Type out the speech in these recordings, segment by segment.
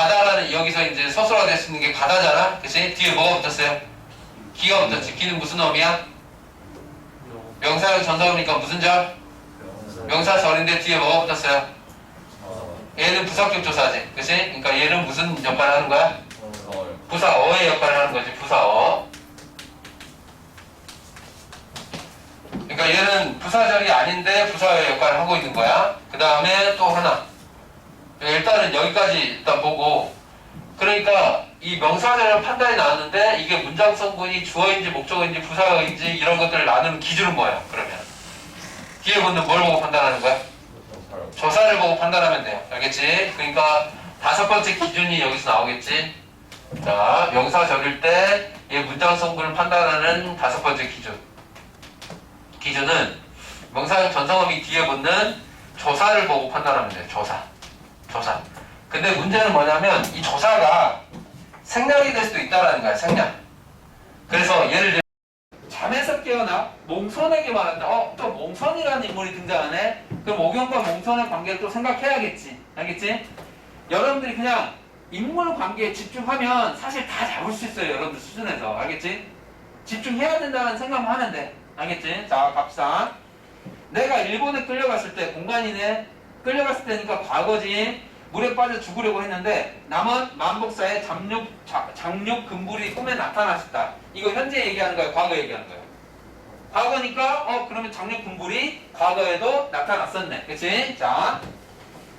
바다라는 여기서 이제 서술화 될 수 있는 게 바다잖아. 그치? 뒤에 뭐가 붙었어요? 기가 붙었지. 기는 무슨 어미야? 명사형 전사음이니까 무슨 절? 명사절인데 뒤에 뭐가 붙었어요? 얘는 부사격 조사지. 그치? 그러니까 얘는 무슨 역할을 하는 거야? 부사어의 역할을 하는 거지. 부사어. 그러니까 얘는 부사절이 아닌데 부사어의 역할을 하고 있는 거야. 그 다음에 또 하나. 일단은 여기까지 일단 보고, 그러니까 이 명사절의 판단이 나왔는데 이게 문장 성분이 주어인지 목적어인지 부사어인지 이런 것들을 나누는 기준은 뭐야? 그러면 뒤에 붙는 뭘 보고 판단하는 거야? 조사를 보고 판단하면 돼요. 알겠지? 그러니까 다섯 번째 기준이 여기서 나오겠지? 자, 명사절일 때 이 문장 성분을 판단하는 다섯 번째 기준은 명사형 전성어미 뒤에 붙는 조사를 보고 판단하면 돼요. 조사. 근데 문제는 뭐냐면 이 조사가 생략이 될 수도 있다는 거야. 생략. 그래서 예를 들면 잠에서 깨어나 몽선에게 말한다. 또 몽선이라는 인물이 등장하네. 그럼 오경과 몽선의 관계를 또 생각해야겠지. 알겠지? 여러분들이 그냥 인물 관계에 집중하면 사실 다 잡을 수 있어요. 여러분들 수준에서. 알겠지? 집중해야 된다는 생각만 하면 돼. 알겠지? 자, 갑시다. 내가 일본에 끌려갔을 때, 공간이네. 끌려갔을 때니까 과거지. 물에 빠져 죽으려고 했는데 남은 만복사의 장육 금불이 꿈에 나타났다. 이거 현재 얘기하는 거야? 과거 얘기하는 거야? 과거니까 그러면 장육 금불이 과거에도 나타났었네. 그치? 자,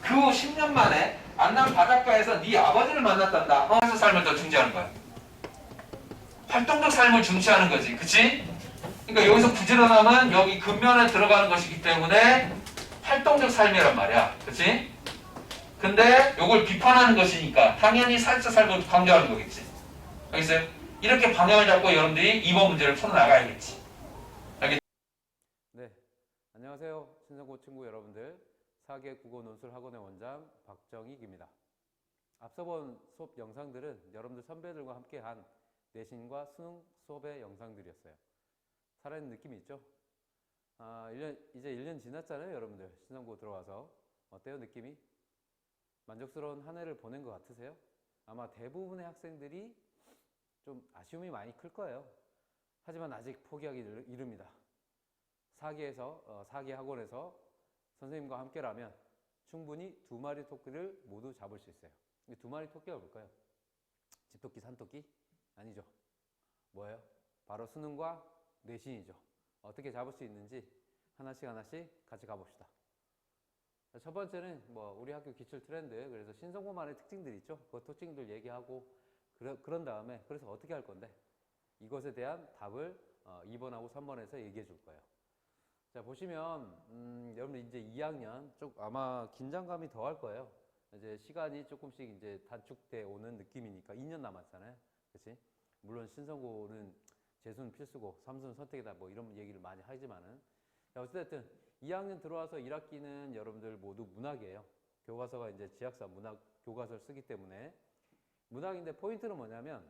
그 후 10년 만에 안남 바닷가에서 네 아버지를 만났단다. 그래서 삶을 더 중시하는 거야. 활동적 삶을 중시하는 거지. 그치? 그러니까 여기서 부지런함은 여기 근면에 들어가는 것이기 때문에 활동적 삶이란 말이야. 그치? 근데 요걸 비판하는 것이니까 당연히 사회적 삶을 강조하는 거겠지. 알겠어요? 이렇게 방향을 잡고 여러분들이 2번 문제를 풀어나가야겠지. 알겠죠? 네, 안녕하세요. 신성고 친구 여러분들. 4개 국어 논술 학원의 원장 박정익입니다. 앞서 본 수업 영상들은 여러분들 선배들과 함께한 내신과 수능 수업의 영상들이었어요. 살아있는 느낌이 있죠? 이제 1년 지났잖아요, 여러분들. 신성고 들어와서. 어때요, 느낌이? 만족스러운 한 해를 보낸 것 같으세요? 아마 대부분의 학생들이 좀 아쉬움이 많이 클 거예요. 하지만 아직 포기하기 이릅니다. 4개 학원에서 선생님과 함께라면 충분히 2마리 토끼를 모두 잡을 수 있어요. 이 2마리 토끼가 뭘까요? 집토끼, 산토끼? 아니죠. 뭐예요? 바로 수능과 내신이죠. 어떻게 잡을 수 있는지 하나씩 같이 가봅시다. 첫 번째는 우리 학교 기출 트렌드, 그래서 신성고만의 특징들이 있죠. 그 특징들 얘기하고 그런 다음에 그래서 어떻게 할 건데 이것에 대한 답을 2번하고 3번에서 얘기해 줄 거예요. 자, 보시면 여러분 이제 2학년 아마 긴장감이 더 할 거예요. 이제 시간이 조금씩 이제 단축돼 오는 느낌이니까 2년 남았잖아요. 그렇지? 물론 신성고는 재수는 필수고 삼수는 선택이다 이런 얘기를 많이 하지만은 어쨌든 2학년 들어와서 1학기는 여러분들 모두 문학이에요. 교과서가 이제 지학사 문학 교과서를 쓰기 때문에 문학인데 포인트는 뭐냐면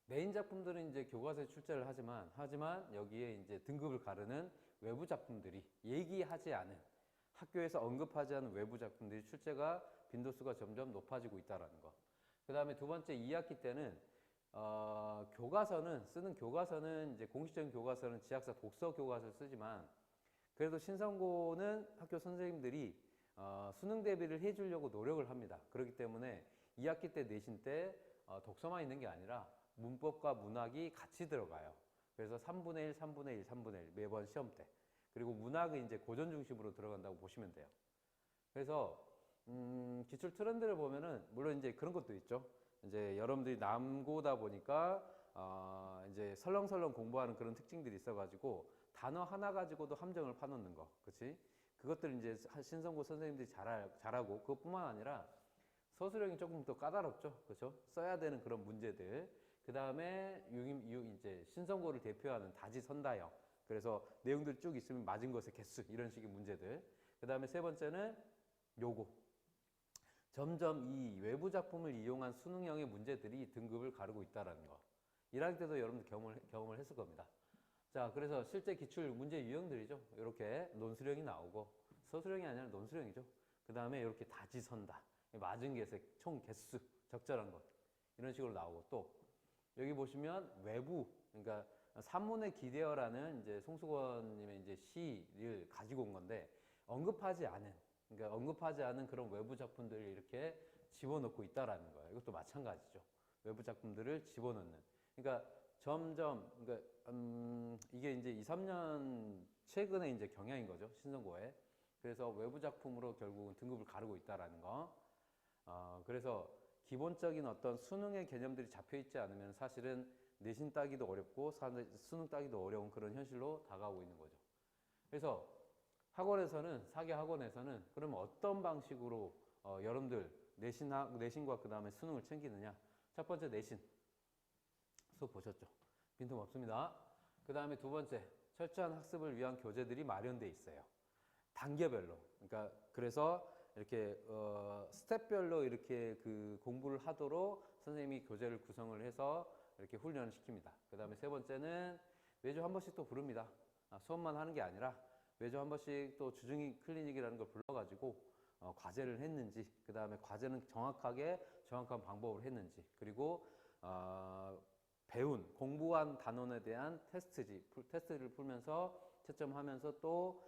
메인 작품들은 이제 교과서에 출제를 하지만 여기에 이제 등급을 가르는 외부 작품들이 얘기하지 않은 학교에서 언급하지 않은 외부 작품들이 출제가 빈도수가 점점 높아지고 있다는 거. 그 다음에 두 번째 2학기 때는 쓰는 교과서는 이제 공식적인 교과서는 지학사 독서 교과서를 쓰지만 그래도 신성고는 학교 선생님들이 수능 대비를 해주려고 노력을 합니다. 그렇기 때문에 2학기 때 내신 때 독서만 있는 게 아니라 문법과 문학이 같이 들어가요. 그래서 3분의 1, 3분의 1, 3분의 1 매번 시험 때. 그리고 문학은 이제 고전 중심으로 들어간다고 보시면 돼요. 그래서 기출 트렌드를 보면은 물론 이제 그런 것도 있죠. 이제 여러분들이 남고다 보니까 이제 설렁설렁 공부하는 그런 특징들이 있어가지고 단어 하나 가지고도 함정을 파놓는 거, 그렇지? 그것들 이제 신성고 선생님들이 잘하고 그것뿐만 아니라 서술형이 조금 더 까다롭죠, 그렇죠? 써야 되는 그런 문제들. 그 다음에 이제 신성고를 대표하는 다지선다형. 그래서 내용들 쭉 있으면 맞은 것의 개수 이런 식의 문제들. 그 다음에 세 번째는 요거. 점점 이 외부 작품을 이용한 수능형의 문제들이 등급을 가르고 있다는 거. 1학기 때도 여러분들 경험을 했을 겁니다. 자, 그래서 실제 기출 문제 유형들이죠. 이렇게 논술형이 나오고 서술형이 아니라 논술형이죠. 그 다음에 이렇게 다지선다. 맞은 개색, 총 개수, 적절한 것. 이런 식으로 나오고 또 여기 보시면 외부, 그러니까 산문의 기대어라는 이제 송수건님의 이제 시를 가지고 온 건데 언급하지 않은, 그러니까 언급하지 않은 그런 외부 작품들을 이렇게 집어넣고 있다라는 거예요. 이것도 마찬가지죠. 외부 작품들을 집어넣는. 그러니까 점점, 그러니까 이게 이제 2, 3년 최근에 이제 경향인 거죠. 신선고에. 그래서 외부 작품으로 결국은 등급을 가르고 있다라는 거. 그래서 기본적인 어떤 수능의 개념들이 잡혀 있지 않으면 사실은 내신 따기도 어렵고 수능 따기도 어려운 그런 현실로 다가오고 있는 거죠. 그래서 학원에서는, 사기 학원에서는 그러면 어떤 방식으로 여러분들 내신과 그 다음에 수능을 챙기느냐. 첫 번째 내신 수업 보셨죠? 빈틈 없습니다. 그 다음에 두 번째, 철저한 학습을 위한 교재들이 마련되어 있어요. 단계별로. 그러니까 그래서 이렇게 스텝별로 이렇게 그 공부를 하도록 선생님이 교재를 구성을 해서 이렇게 훈련을 시킵니다. 그 다음에 세 번째는 매주 한 번씩 또 부릅니다. 수업만 하는 게 아니라 매주 한 번씩 또 주중이 클리닉이라는 걸 불러가지고 과제를 했는지, 그 다음에 과제는 정확한 방법을 했는지, 그리고 공부한 단원에 대한 테스트를 풀면서 채점하면서 또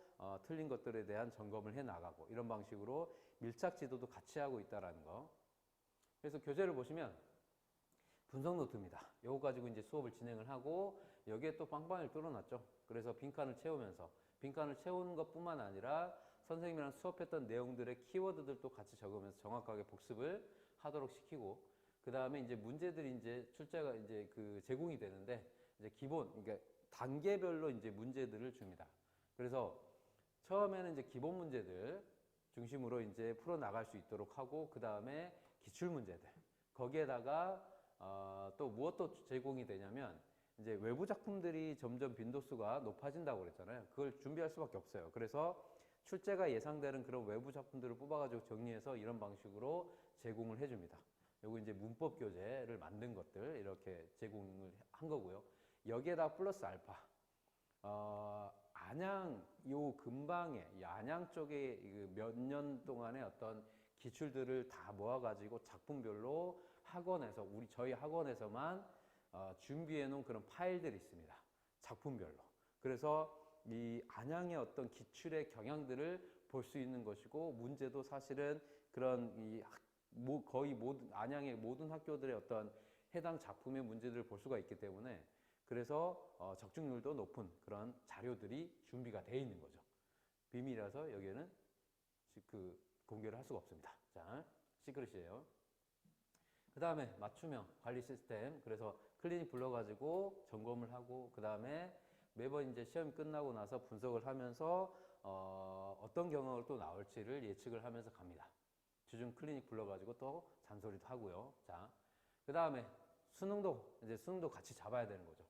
틀린 것들에 대한 점검을 해 나가고, 이런 방식으로 밀착 지도도 같이 하고 있다라는 거. 그래서 교재를 보시면 분석 노트입니다. 이거 가지고 이제 수업을 진행을 하고 여기에 또 빵빵을 뚫어놨죠. 그래서 빈칸을 채우는 것뿐만 아니라 선생님이랑 수업했던 내용들의 키워드들도 같이 적으면서 정확하게 복습을 하도록 시키고, 그 다음에 이제 문제들이 이제 출제가 이제 그 제공이 되는데 이제 그러니까 단계별로 이제 문제들을 줍니다. 그래서 처음에는 이제 기본 문제들 중심으로 이제 풀어 나갈 수 있도록 하고, 그 다음에 기출 문제들, 거기에다가 또 무엇도 제공이 되냐면 이제 외부 작품들이 점점 빈도수가 높아진다고 그랬잖아요. 그걸 준비할 수밖에 없어요. 그래서 출제가 예상되는 그런 외부 작품들을 뽑아가지고 정리해서 이런 방식으로 제공을 해줍니다. 요거 이제 문법 교재를 만든 것들 이렇게 제공을 한 거고요. 여기에다 플러스 알파. 안양 요 근방에 이 안양 쪽에 몇 년 동안의 어떤 기출들을 다 모아가지고 작품별로 학원에서 저희 학원에서만 준비해 놓은 그런 파일들이 있습니다. 작품별로. 그래서 이 안양의 어떤 기출의 경향들을 볼 수 있는 것이고, 문제도 사실은 그런 거의 모든 안양의 모든 학교들의 어떤 해당 작품의 문제들을 볼 수가 있기 때문에, 그래서 적중률도 높은 그런 자료들이 준비가 되어 있는 거죠. 비밀이라서 여기에는 공개를 할 수가 없습니다. 자, 시크릿이에요. 그 다음에 맞춤형 관리 시스템. 그래서 클리닉 불러가지고 점검을 하고, 그 다음에 매번 이제 시험이 끝나고 나서 분석을 하면서 어떤 경우가 또 나올지를 예측을 하면서 갑니다. 주중 클리닉 불러가지고 또 잔소리도 하고요. 자, 그 다음에 수능도 같이 잡아야 되는 거죠.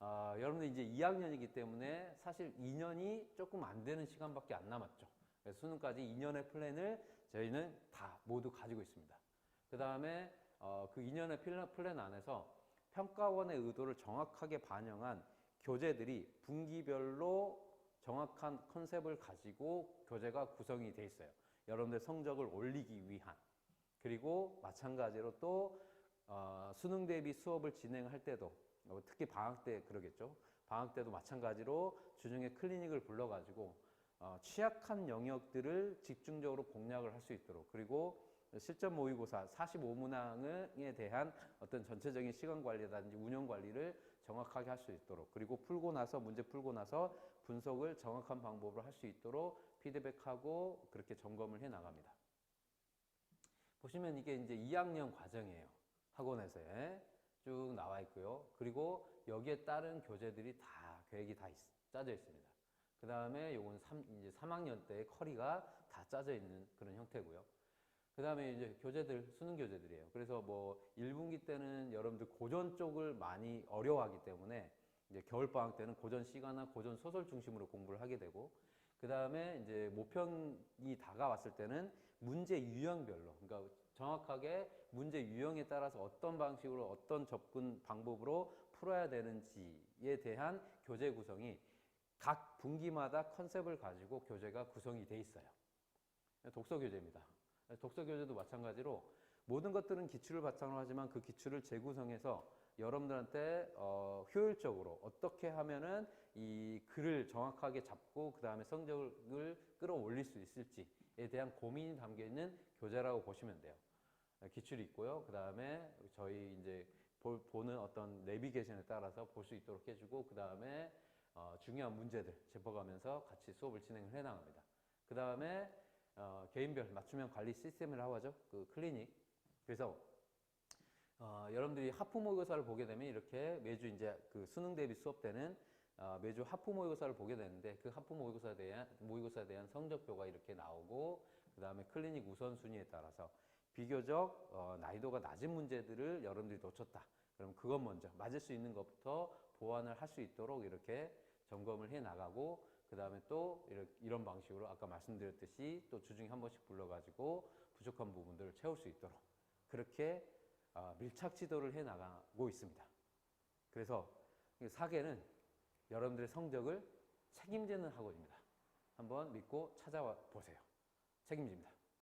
여러분들 이제 2학년이기 때문에 사실 2년이 조금 안 되는 시간밖에 안 남았죠. 그래서 수능까지 2년의 플랜을 저희는 다 모두 가지고 있습니다. 그 다음에 그 2년의 플랜 안에서 평가원의 의도를 정확하게 반영한 교재들이 분기별로 정확한 컨셉을 가지고 교재가 구성이 돼 있어요. 여러분들 성적을 올리기 위한. 그리고 마찬가지로 또 수능 대비 수업을 진행할 때도, 특히 방학 때 그러겠죠. 방학 때도 마찬가지로 주중에 클리닉을 불러가지고 취약한 영역들을 집중적으로 공략을 할 수 있도록, 그리고 실전 모의고사 45문항에 대한 어떤 전체적인 시간 관리라든지 운영 관리를 정확하게 할 수 있도록, 그리고 문제 풀고 나서 분석을 정확한 방법으로 할 수 있도록 피드백하고 그렇게 점검을 해 나갑니다. 보시면 이게 이제 2학년 과정이에요. 학원에서의 쭉 나와 있고요. 그리고 여기에 따른 교재들이 다 계획이 다 짜져 있습니다. 그 다음에 요건 이제 3학년 때의 커리가 다 짜져 있는 그런 형태고요. 그 다음에 이제 수능 교재들이에요. 그래서 뭐 1분기 때는 여러분들 고전 쪽을 많이 어려워하기 때문에 이제 겨울방학 때는 고전 시가나 고전 소설 중심으로 공부를 하게 되고, 그 다음에 이제 모평이 다가왔을 때는 문제 유형별로, 그러니까 정확하게 문제 유형에 따라서 어떤 방식으로 어떤 접근 방법으로 풀어야 되는지에 대한 교재 구성이 각 분기마다 컨셉을 가지고 교재가 구성이 돼 있어요. 독서 교재입니다. 독서 교재도 마찬가지로 모든 것들은 기출을 바탕으로 하지만 그 기출을 재구성해서 여러분들한테 효율적으로 어떻게 하면은 이 글을 정확하게 잡고 그 다음에 성적을 끌어올릴 수 있을지에 대한 고민이 담겨 있는 교재라고 보시면 돼요. 기출이 있고요. 그 다음에 저희 이제 보는 어떤 내비게이션에 따라서 볼 수 있도록 해주고 그 다음에 중요한 문제들 짚어가면서 같이 수업을 진행을 해 나갑니다. 그 다음에 개인별 맞춤형 관리 시스템이라고 하죠. 그 클리닉. 그래서 여러분들이 하프 모의고사를 보게 되면 이렇게 매주 이제 그 수능 대비 수업 때는 매주 하프 모의고사를 보게 되는데 그 하프 모의고사에 대한 성적표가 이렇게 나오고 그 다음에 클리닉 우선순위에 따라서 비교적 난이도가 낮은 문제들을 여러분들이 놓쳤다. 그럼 그것 먼저 맞을 수 있는 것부터 보완을 할 수 있도록 이렇게 점검을 해 나가고 그 다음에 또 이런 방식으로 아까 말씀드렸듯이 또 주중에 한 번씩 불러가지고 부족한 부분들을 채울 수 있도록 그렇게 밀착 지도를 해 나가고 있습니다. 그래서 사계는 여러분들의 성적을 책임지는 학원입니다. 한번 믿고 찾아와 보세요. 책임집니다.